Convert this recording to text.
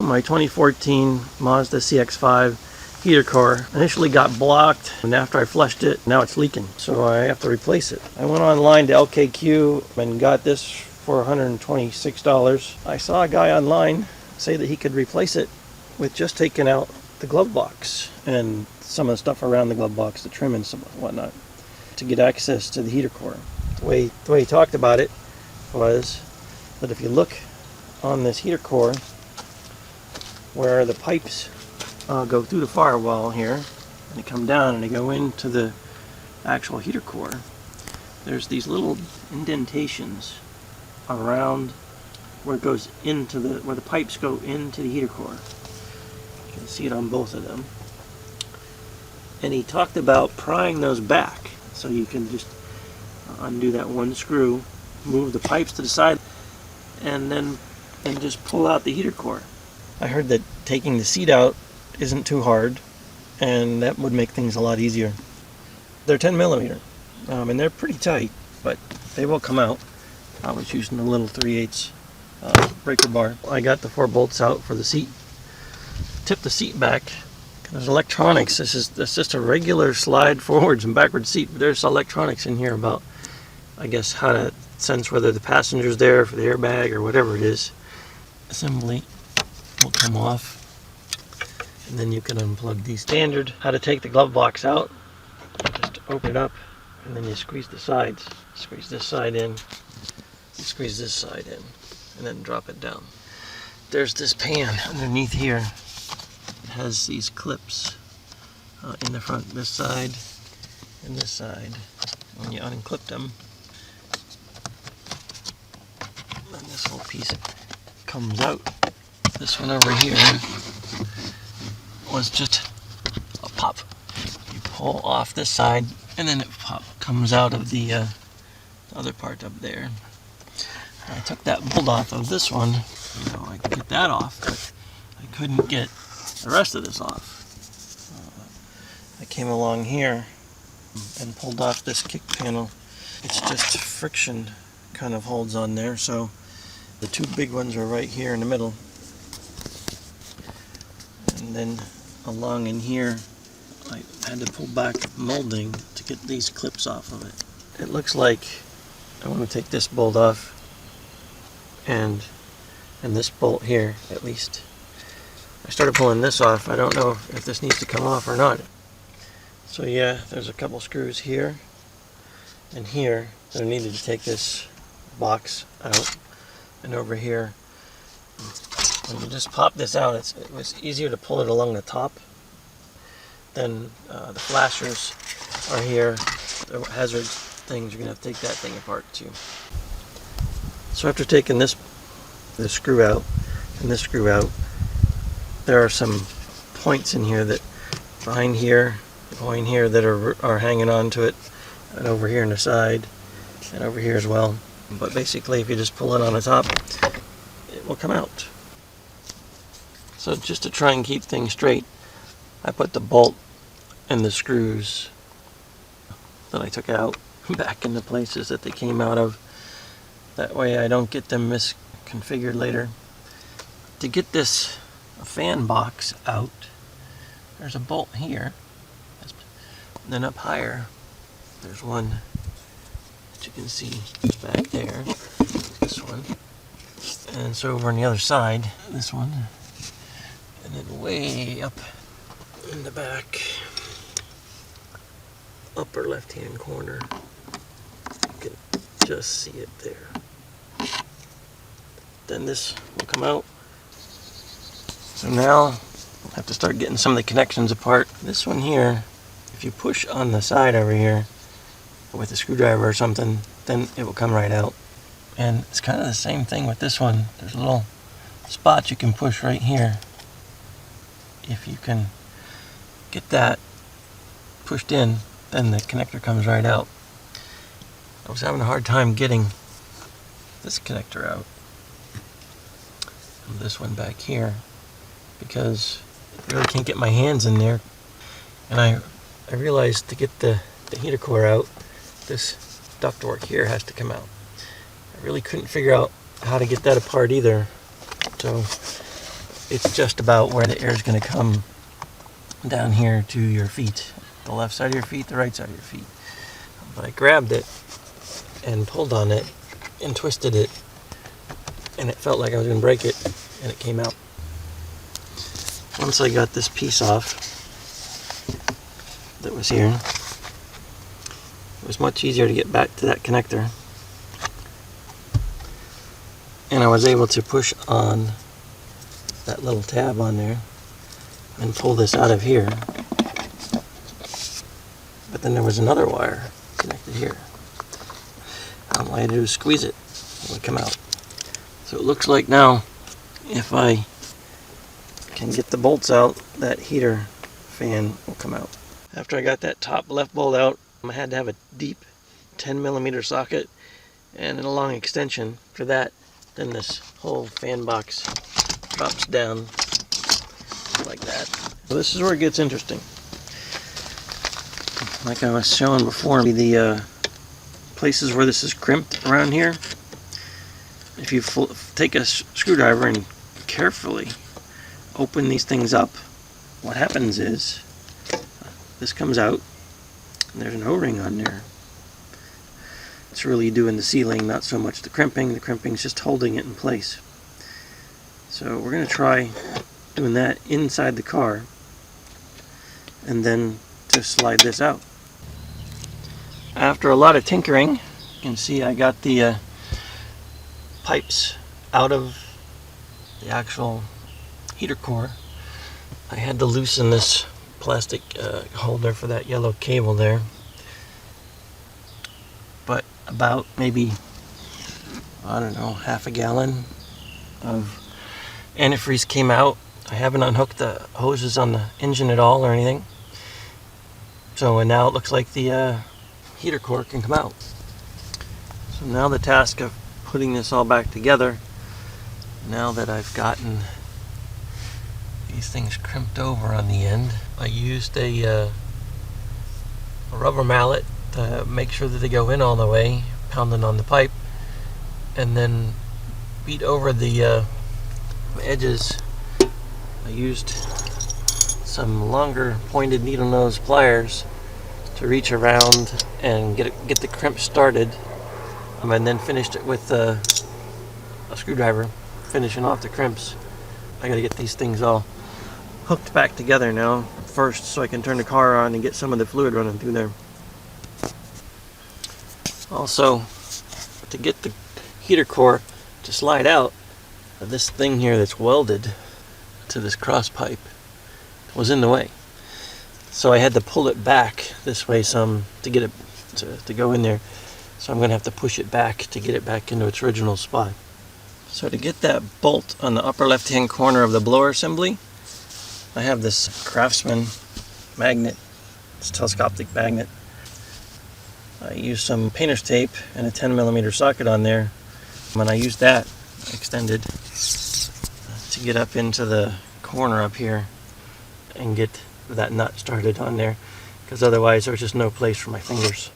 My 2014 Mazda CX-5 heater core initially got blocked, and after I flushed it, now it's leaking, so I have to replace it. I went online to LKQ and got this for $126. I saw a guy online say that he could replace it with just taking out the glove box and some of the stuff around the glove box, the trim and some whatnot, to get access to the heater core. The way he talked about it was that if you look on this heater core where the pipes go through the firewall here, and they come down and they go into the actual heater core, there's these little indentations around where it goes into where the pipes go into the heater core. You can see it on both of them. And he talked about prying those back, so you can just undo that one screw, move the pipes to the side, and then just pull out the heater core. I heard that taking the seat out isn't too hard, and that would make things a lot easier. They're 10 millimeter, and they're pretty tight, but they will come out. I was using a little 3/8 breaker bar. I got the 4 bolts out for the seat. Tip the seat back. There's electronics. This is just a regular slide forwards and backwards seat, but there's electronics in here about, I guess, how to sense whether the passenger's there for the airbag or whatever it is. Assembly will come off, and then you can unplug these. Standard how to take the glove box out. Just open it up, and then you squeeze the sides. Squeeze this side in, squeeze this side in, and then drop it down. There's this pan underneath here. It has these clips in the front, this side and this side. When you unclip them, then this whole piece comes out. This one over here was just a pop. You pull off this side, and then it comes out of the other part up there. I took that bolt off of this one, I could get that off, but I couldn't get the rest of this off. I came along here and pulled off this kick panel. It's just friction kind of holds on there, so the 2 big ones are right here in the middle. And then along in here, I had to pull back molding to get these clips off of it. It looks like I want to take this bolt off, and this bolt here, at least. I started pulling this off. I don't know if this needs to come off or not. So yeah, there's a couple screws here and here that I needed to take this box out, and over here. When you just pop this out, it was easier to pull it along the top. Then the flashers are here. The hazard things, you're gonna have to take that thing apart too. So after taking the screw out and this screw out, there are some points in here that behind here, behind here that are hanging on to it, and over here on the side, and over here as well. But basically, if you just pull it on the top, it will come out. So just to try and keep things straight, I put the bolt and the screws that I took out back in the places that they came out of. That way I don't get them misconfigured later. To get this fan box out, there's a bolt here. And then up higher, there's one that you can see back there. This one. And so over on the other side, this one. And then way up in the back, upper left-hand corner, you can just see it there. Then this will come out. So now I'll have to start getting some of the connections apart. This one here, if you push on the side over here with a screwdriver or something, then it will come right out. And it's kind of the same thing with this one. There's a little spot you can push right here. If you can get that pushed in, then the connector comes right out. I was having a hard time getting this connector out of this one back here because I really can't get my hands in there. And I realized to get the heater core out, this ductwork here has to come out. I really couldn't figure out how to get that apart either. So it's just about where the air is going to come down here to your feet. The left side of your feet, the right side of your feet. But I grabbed it and pulled on it and twisted it, and it felt like I was going to break it, and it came out. Once I got this piece off that was here, it was much easier to get back to that connector, and I was able to push on that little tab on there and pull this out of here. But then there was another wire connected here. All I had to do is squeeze it, it would come out. So it looks like now, if I can get the bolts out, that heater fan will come out. After I got that top left bolt out, I had to have a deep 10mm socket and a long extension for that. Then this whole fan box drops down like that. So this is where it gets interesting. Like I was showing before, the places where this is crimped around here, if you take a screwdriver and carefully open these things up, what happens is this comes out and there's an O-ring on there. It's really doing the sealing, not so much the crimping. The crimping is just holding it in place. So we're going to try doing that inside the car and then just slide this out. After a lot of tinkering, you can see I got the pipes out of the actual heater core. I had to loosen this plastic holder for that yellow cable there. But about maybe, I don't know, half a gallon of antifreeze came out. I haven't unhooked the hoses on the engine at all or anything. So now it looks like the heater core can come out. So now the task of putting this all back together, now that I've gotten these things crimped over on the end, I used a rubber mallet to make sure that they go in all the way, pounding on the pipe, and then beat over the edges. I used some longer pointed needle nose pliers to reach around and get the crimp started, and then finished it with a screwdriver, finishing off the crimps. I gotta get these things all hooked back together now first so I can turn the car on and get some of the fluid running through there. Also, to get the heater core to slide out, this thing here that's welded to this cross pipe was in the way. So I had to pull it back this way some to get it to go in there. So I'm going to have to push it back to get it back into its original spot. So to get that bolt on the upper left hand corner of the blower assembly, I have this Craftsman magnet. It's a telescopic magnet. I used some painter's tape and a 10mm socket on there. And I used that extended to get up into the corner up here and get that nut started on there, because otherwise there's just no place for my fingers.